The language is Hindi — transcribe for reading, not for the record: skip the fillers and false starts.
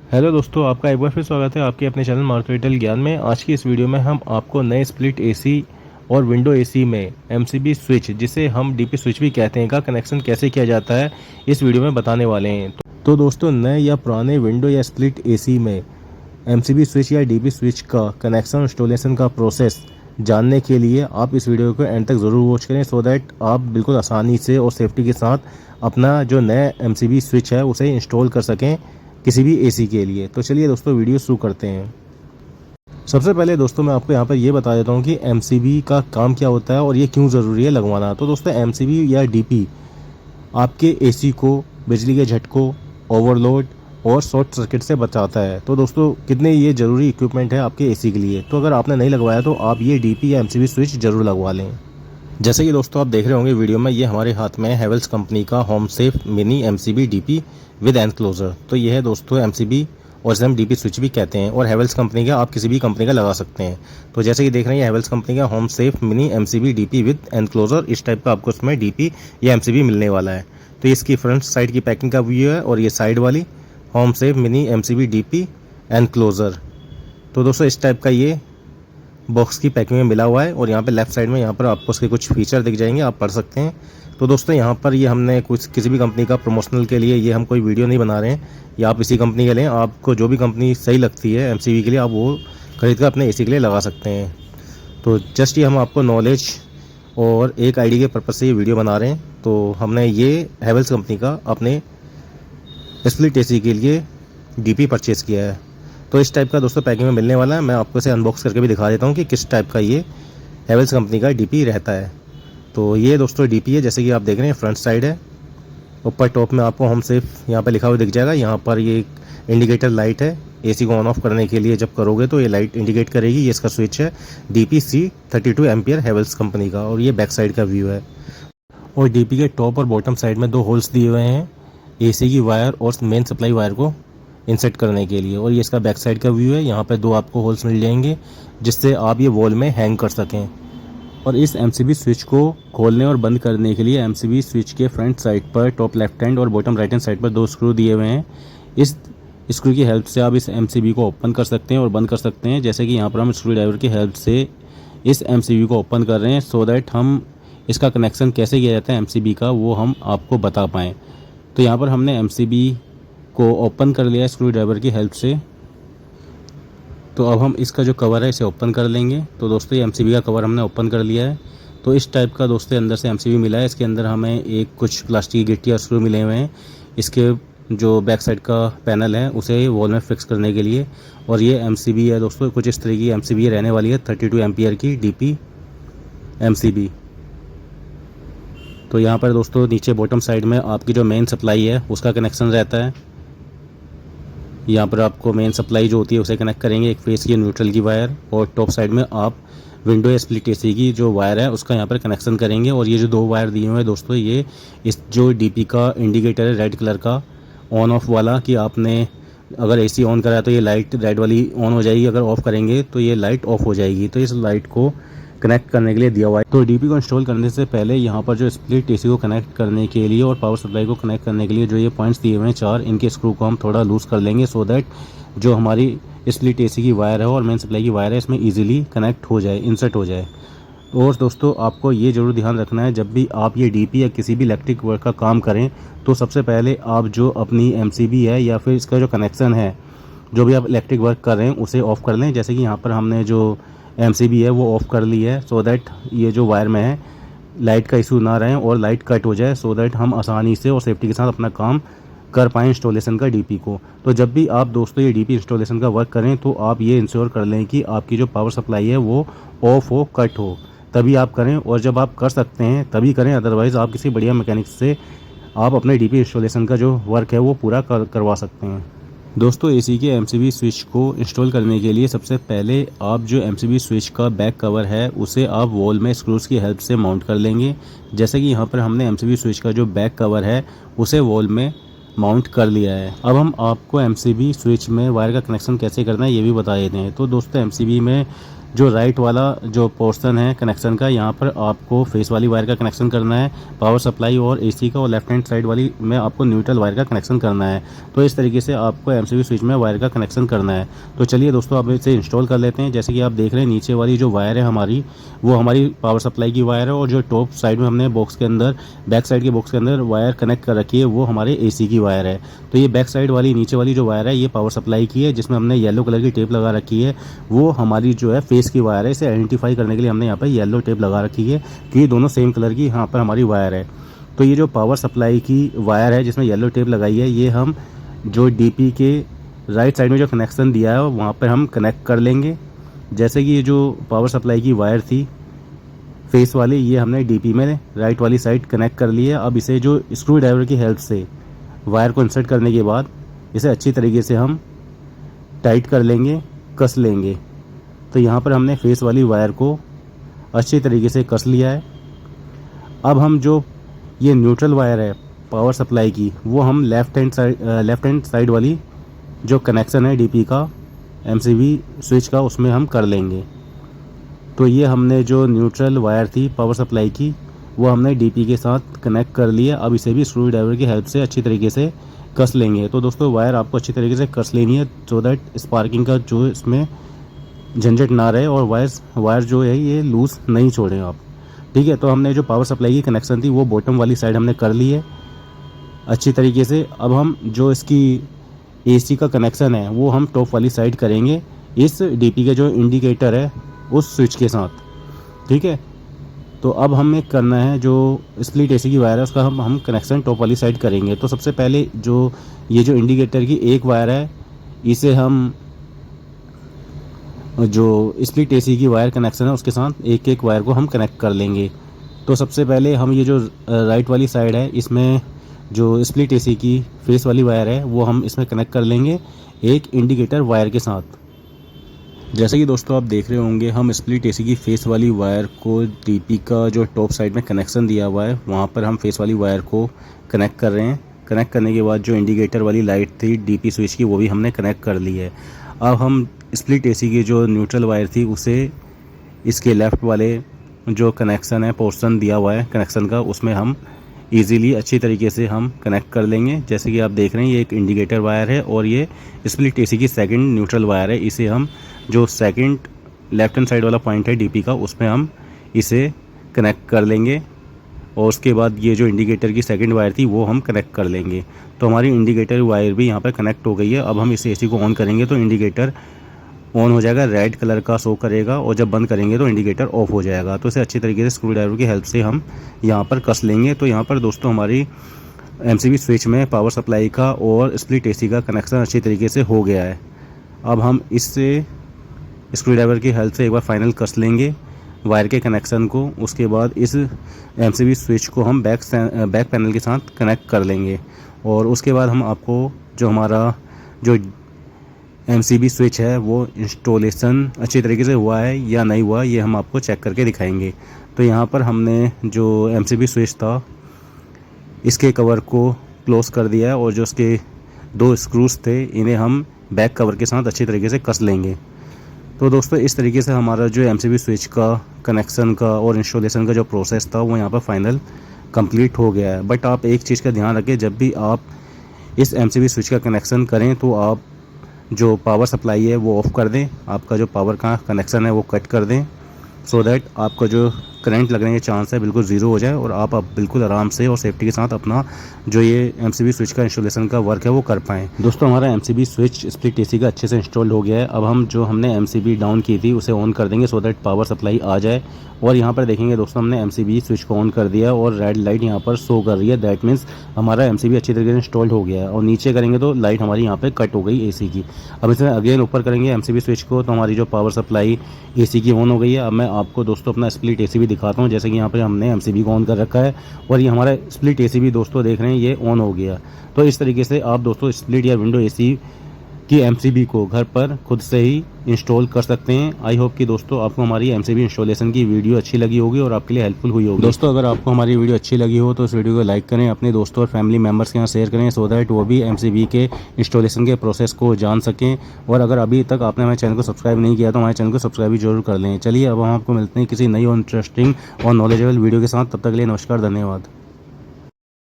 हेलो दोस्तों, आपका एक बार फिर स्वागत है आपके अपने चैनल मार्केटल ज्ञान में। आज की इस वीडियो में हम आपको नए स्प्लिट एसी और विंडो एसी में एमसीबी स्विच, जिसे हम डीपी स्विच भी कहते हैं, का कनेक्शन कैसे किया जाता है इस वीडियो में बताने वाले हैं। तो दोस्तों, नए या पुराने विंडो या स्प्लिट एसी में एमसीबी स्विच या डीपी स्विच का कनेक्शन इंस्टॉलेशन का प्रोसेस जानने के लिए आप इस वीडियो को एंड तक ज़रूर वॉच करें, सो दैट आप बिल्कुल आसानी से और सेफ्टी के साथ अपना जो नया एमसीबी स्विच है उसे इंस्टॉल कर सकें किसी भी एसी के लिए। तो चलिए दोस्तों, वीडियो शुरू करते हैं। सबसे पहले दोस्तों, मैं आपको यहाँ पर ये बता देता हूँ कि एमसीबी का काम क्या होता है और ये क्यों ज़रूरी है लगवाना। तो दोस्तों, एमसीबी या डीपी आपके एसी को बिजली के झटकों, ओवरलोड और शॉर्ट सर्किट से बचाता है। तो दोस्तों, कितने ये ज़रूरी इक्विपमेंट है आपके एसी के लिए। तो अगर आपने नहीं लगवाया तो आप ये डीपी या एमसीबी स्विच ज़रूर लगवा लें। जैसे कि दोस्तों आप देख रहे होंगे वीडियो में, ये हमारे हाथ में है हेवल्स कंपनी का home safe mini MCB DP with enclosure. तो ये है दोस्तों एमसीबी, और इसे हम डीपी स्विच भी कहते हैं, और हेवल्स कंपनी का आप किसी भी कंपनी का लगा सकते हैं। तो जैसे कि देख रहे हैं, हेवल्स कंपनी का home safe mini MCB DP with enclosure, इस टाइप का आपको इसमें डीपी या एमसीबी मिलने वाला है। तो इसकी फ्रंट साइड की पैकिंग का व्यू है, और ये साइड वाली home safe mini MCB DP enclosure. तो दोस्तों, इस टाइप का ये बॉक्स की पैकिंग में मिला हुआ है, और यहाँ पे लेफ्ट साइड में यहाँ पर आपको उसके कुछ फीचर दिख जाएंगे, आप पढ़ सकते हैं। तो दोस्तों, यहाँ पर ये हमने कुछ किसी भी कंपनी का प्रमोशनल के लिए ये हम कोई वीडियो नहीं बना रहे हैं, या आप इसी कंपनी के लें। आपको जो भी कंपनी सही लगती है एमसीबी के लिए, आप वो खरीद कर अपने एसी के लिए लगा सकते हैं। तो जस्ट ये हम आपको नॉलेज और एक आईडी के पर्पज़ से ये वीडियो बना रहे हैं। तो हमने ये हेवल्स कंपनी का अपने स्प्लिट एसी के लिए डीपी परचेज़ किया है। तो इस टाइप का दोस्तों पैकिंग में मिलने वाला है। मैं आपको इसे अनबॉक्स करके भी दिखा देता हूँ कि किस टाइप का ये हेवल्स कंपनी का डीपी रहता है। तो ये दोस्तों डीपी है, जैसे कि आप देख रहे हैं, फ्रंट साइड है। ऊपर टॉप में आपको होम सेफ यहाँ पर लिखा हुआ दिख जाएगा। यहाँ पर ये इंडिकेटर लाइट है, एसी को ऑन ऑफ करने के लिए जब करोगे तो ये लाइट इंडिकेट करेगी। ये इसका स्विच है DP C32 ampere Havells company का, और ये बैक साइड का व्यू है। और डीपी के टॉप और बॉटम साइड में दो होल्स दिए हुए हैं एसी की वायर और मेन सप्लाई वायर को इंसर्ट करने के लिए। और ये इसका बैक साइड का व्यू है। यहाँ पे दो आपको होल्स मिल जाएंगे जिससे आप ये वॉल में हैंग कर सकें। और इस एमसीबी स्विच को खोलने और बंद करने के लिए एमसीबी स्विच के फ्रंट साइड पर टॉप लेफ्ट हैंड और बॉटम राइट हैंड साइड पर दो स्क्रू दिए हुए हैं। इस स्क्रू की हेल्प से आप इस एमसीबी को ओपन कर सकते हैं और बंद कर सकते हैं। जैसे कि यहाँ पर हम स्क्रू ड्राइवर की हेल्प से इस एमसीबी को ओपन कर रहे हैं, सो दैट हम इसका कनेक्शन कैसे किया जाता है एमसीबी का वो हम आपको बता पाएँ। तो यहाँ पर हमने एमसीबी को ओपन कर लिया है स्क्रू ड्राइवर की हेल्प से। तो अब हम इसका जो कवर है इसे ओपन कर लेंगे। तो दोस्तों, ये एमसीबी का कवर हमने ओपन कर लिया है। तो इस टाइप का दोस्तों अंदर से एमसीबी मिला है। इसके अंदर हमें एक कुछ प्लास्टिक की गिट्टी और स्क्रू मिले हुए हैं इसके जो बैक साइड का पैनल है उसे वॉल में फिक्स करने के लिए। और ये एमसीबी है दोस्तों, कुछ इस तरह की एमसीबी रहने वाली है, 32 एम्पियर की डीपी एमसीबी। तो यहाँ पर दोस्तों नीचे बॉटम साइड में आपकी जो मेन सप्लाई है उसका कनेक्शन रहता है। यहाँ पर आपको मेन सप्लाई जो होती है उसे कनेक्ट करेंगे, एक फेस की न्यूट्रल की वायर, और टॉप साइड में आप विंडो या स्प्लिट एसी की जो वायर है उसका यहाँ पर कनेक्शन करेंगे। और ये जो दो वायर दिए हुए हैं दोस्तों, ये इस जो डीपी का इंडिकेटर है रेड कलर का ऑन ऑफ वाला, कि आपने अगर एसी ऑन करा तो ये लाइट रेड वाली ऑन हो जाएगी, अगर ऑफ करेंगे तो ये लाइट ऑफ हो जाएगी। तो इस लाइट को कनेक्ट करने के लिए दिया हुआ है। तो डीपी को इंस्टॉल करने से पहले यहाँ पर जो स्प्लिट एसी को कनेक्ट करने के लिए और पावर सप्लाई को कनेक्ट करने के लिए जो ये पॉइंट्स दिए हुए हैं चार, इनके स्क्रू को हम थोड़ा लूज़ कर लेंगे, सो दैट जो हमारी स्प्लिट एसी की वायर है और मेन सप्लाई की वायर है इसमें ईजिली कनेक्ट हो जाए, इंसर्ट हो जाए। और दोस्तों, आपको ये ज़रूर ध्यान रखना है, जब भी आप ये डीपी या किसी भी इलेक्ट्रिक वर्क का काम करें तो सबसे पहले आप जो अपनी एमसीबी है या फिर इसका जो कनेक्शन है, जो भी आप इलेक्ट्रिक वर्क कर रहे हैं उसे ऑफ़ कर लें। जैसे कि यहाँ पर हमने जो एमसीबी है वो ऑफ़ कर ली है, सो दैट ये जो वायर में है लाइट का इशू ना रहे और लाइट कट हो जाए, सो दैट हम आसानी से और सेफ्टी के साथ अपना काम कर पाएँ इंस्टॉलेशन का डीपी को। तो जब भी आप दोस्तों ये डीपी इंस्टॉलेशन का वर्क करें तो आप ये इंश्योर कर लें कि आपकी जो पावर सप्लाई है वो ऑफ हो, कट हो, तभी आप करें। और जब आप कर सकते हैं तभी करें, अदरवाइज़ आप किसी बढ़िया मैकेनिक से आप अपने डीपी इंस्टॉलेशन का जो वर्क है वो पूरा करवा सकते हैं। दोस्तों, एसी के एमसीबी स्विच को इंस्टॉल करने के लिए सबसे पहले आप जो एमसीबी स्विच का बैक कवर है उसे आप वॉल में स्क्रूज की हेल्प से माउंट कर लेंगे। जैसे कि यहाँ पर हमने एमसीबी स्विच का जो बैक कवर है उसे वॉल में माउंट कर लिया है। अब हम आपको एमसीबी स्विच में वायर का कनेक्शन कैसे करना है ये भी बता देते हैं। तो दोस्तों, एमसीबी में जो राइट वाला जो पोर्शन है कनेक्शन का, यहाँ पर आपको फेस वाली वायर का कनेक्शन करना है पावर सप्लाई और एसी का, और लेफ्ट हैंड साइड वाली में आपको न्यूट्रल वायर का कनेक्शन करना है। तो इस तरीके से आपको एमसीबी स्विच में वायर का कनेक्शन करना है। तो चलिए दोस्तों अब इसे इंस्टॉल कर लेते हैं। जैसे कि आप देख रहे हैं नीचे वाली जो वायर है हमारी, वो हमारी पावर सप्लाई की वायर है, और जो टॉप साइड में हमने बॉक्स के अंदर, बैक साइड के बॉक्स के अंदर वायर कनेक्ट कर रखी है वो हमारे एसी की वायर है। तो ये बैक साइड वाली नीचे वाली जो वायर है ये पावर सप्लाई की है, जिसमें हमने येलो कलर की टेप लगा रखी है, वो हमारी जो है फेस की वायर है। इसे आइडेंटिफाई करने के लिए हमने यहाँ पर येलो टेप लगा रखी है कि दोनों सेम कलर की यहाँ पर हमारी वायर है। तो ये जो पावर सप्लाई की वायर है जिसमें येलो टेप लगाई है, ये हम जो डीपी के राइट साइड में जो कनेक्शन दिया है वहाँ पर हम कनेक्ट कर लेंगे। जैसे कि ये जो पावर सप्लाई की वायर थी फेस वाली, ये हमने डीपी में राइट वाली साइड कनेक्ट कर ली है। अब इसे जो स्क्रू ड्राइवर की हेल्प से वायर को इंसर्ट करने के बाद इसे अच्छी तरीके से हम टाइट कर लेंगे, कस लेंगे। तो यहाँ पर हमने फेस वाली वायर को अच्छी तरीके से कस लिया है। अब हम जो ये न्यूट्रल वायर है पावर सप्लाई की, वो हम लेफ़्ट हैंड साइड वाली जो कनेक्शन है डीपी का एमसीबी स्विच का, उसमें हम कर लेंगे। तो ये हमने जो न्यूट्रल वायर थी पावर सप्लाई की, वो हमने डीपी के साथ कनेक्ट कर लिया। अब इसे भी स्क्रू ड्राइवर की हेल्प से अच्छी तरीके से कस लेंगे। तो दोस्तों वायर आपको अच्छी तरीके से कस लेनी है, सो दैट स्पार्किंग का जो इसमें झंझट ना रहे और वायर जो है ये लूज़ नहीं छोड़ें आप। ठीक है, तो हमने जो पावर सप्लाई की कनेक्शन थी वो बॉटम वाली साइड हमने कर ली है अच्छी तरीके से। अब हम जो इसकी एसी का कनेक्शन है वो हम टॉप वाली साइड करेंगे इस डीपी के जो इंडिकेटर है उस स्विच के साथ। ठीक है, तो अब हमें करना है जो स्प्लिट एसी की वायर है उसका हम कनेक्शन टॉप वाली साइड करेंगे। तो सबसे पहले जो ये जो इंडिकेटर की एक वायर है, इसे हम जो स्प्लिट एसी की वायर कनेक्शन है उसके साथ एक एक वायर को हम कनेक्ट कर लेंगे। तो सबसे पहले हम ये जो राइट वाली साइड है इसमें जो स्प्लिट एसी की फेस वाली वायर है वो हम इसमें कनेक्ट कर लेंगे एक इंडिकेटर वायर के साथ। जैसे कि दोस्तों आप देख रहे होंगे, हम स्प्लिट एसी की फेस वाली वायर को डीपी का जो टॉप साइड में कनेक्शन दिया हुआ है वहाँ पर हम फेस वाली वायर को कनेक्ट कर रहे हैं। कनेक्ट करने के बाद जो इंडिकेटर वाली लाइट थी डीपी स्विच की वो भी हमने कनेक्ट कर ली है। अब हम स्प्लिट एसी की जो न्यूट्रल वायर थी उसे इसके लेफ़्ट वाले जो कनेक्शन है पोर्शन दिया हुआ है कनेक्शन का, उसमें हम इजीली अच्छी तरीके से हम कनेक्ट कर लेंगे। जैसे कि आप देख रहे हैं ये एक इंडिकेटर वायर है और ये स्प्लिट एसी की सेकंड न्यूट्रल वायर है। इसे हम जो सेकंड लेफ्ट हैंड साइड वाला पॉइंट है डीपी का, उसमें हम इसे कनेक्ट कर लेंगे और उसके बाद ये जो इंडिकेटर की सेकंड वायर थी वो हम कनेक्ट कर लेंगे। तो हमारी इंडिकेटर वायर भी यहाँ पर कनेक्ट हो गई है। अब हम इस एसी को ऑन करेंगे तो इंडिकेटर ऑन हो जाएगा, रेड कलर का शो करेगा, और जब बंद करेंगे तो इंडिकेटर ऑफ हो जाएगा। तो इसे अच्छी तरीके से स्क्रू ड्राइवर की हेल्प से हम यहाँ पर कस लेंगे। तो यहाँ पर दोस्तों हमारी एमसीबी स्विच में पावर सप्लाई का और स्प्लिट एसी का कनेक्शन अच्छी तरीके से हो गया है। अब हम इससे स्क्रू ड्राइवर की हेल्प से एक बार फाइनल कस लेंगे वायर के कनेक्शन को। उसके बाद इस एमसीबी स्विच को हम बैक पैनल के साथ कनेक्ट कर लेंगे, और उसके बाद हम आपको जो हमारा जो एमसीबी स्विच है वो इंस्टॉलेशन अच्छी तरीके से हुआ है या नहीं हुआ ये हम आपको चेक करके दिखाएंगे। तो यहाँ पर हमने जो एमसीबी स्विच था इसके कवर को क्लोज कर दिया है, और जो उसके दो स्क्रूज थे इन्हें हम बैक कवर के साथ अच्छी तरीके से कस लेंगे। तो दोस्तों इस तरीके से हमारा जो एमसीबी स्विच का कनेक्शन का और इंस्टॉलेशन का जो प्रोसेस था वो यहाँ पर फाइनल कंप्लीट हो गया है। बट आप एक चीज़ का ध्यान रखें, जब भी आप इस एमसीबी स्विच का कनेक्शन करें तो आप जो पावर सप्लाई है वो ऑफ़ कर दें, आपका जो पावर का कनेक्शन है वो कट कर दें, सो दैट आपका जो करंट लगने के चांस है बिल्कुल ज़ीरो हो जाए और आप बिल्कुल आराम से और सेफ्टी के साथ अपना जो ये एमसीबी स्विच का इंस्टॉलेशन का वर्क है वो कर पाएँ। दोस्तों हमारा एमसीबी स्विच स्प्लिट एसी का अच्छे से इंस्टॉल हो गया है। अब हम जो हमने एमसीबी डाउन की थी उसे ऑन कर देंगे सो दैट पावर सप्लाई आ जाए। और यहाँ पर देखेंगे दोस्तों हमने एमसीबी स्विच को ऑन कर दिया और रेड लाइट यहाँ पर शो कर रही है, दैट मीन्स हमारा एमसीबी अच्छी तरीके से इंस्टॉल्ड हो गया है। और नीचे करेंगे तो लाइट हमारी यहाँ पे कट हो गई एसी की। अब इसमें अगेन ऊपर करेंगे एमसीबी स्विच को तो हमारी जो पावर सप्लाई एसी की ऑन हो गई है। अब मैं आपको दोस्तों अपना स्प्लिट एसी भी दिखाता हूँ। जैसे कि यहाँ पर हमने एमसीबी को ऑन कर रखा है और ये हमारा स्प्लिट एसी भी दोस्तों देख रहे हैं ये ऑन हो गया। तो इस तरीके से आप दोस्तों स्प्लिट या विंडो एसी कि एमसीबी को घर पर खुद से ही इंस्टॉल कर सकते हैं। आई होप कि दोस्तों आपको हमारी एमसीबी इंस्टॉलेशन की वीडियो अच्छी लगी होगी और आपके लिए हेल्पफुल हुई होगी। दोस्तों अगर आपको हमारी वीडियो अच्छी लगी हो तो इस वीडियो को लाइक करें, अपने दोस्तों और फैमिली मेम्बर्स के यहाँ शेयर करें, सो दैट वो भी एमसीबी के इंस्टॉलेशन के प्रोसेस को जान सकें। और अगर अभी तक आपने हमारे चैनल को सब्सक्राइब नहीं किया तो हमारे चैनल को सब्सक्राइब भी जरूर कर लें। चलिए अब हम आपको मिलते हैं किसी नई और इंटरेस्टिंग और नॉलेजेबल वीडियो के साथ। तब तक के लिए नमस्कार, धन्यवाद।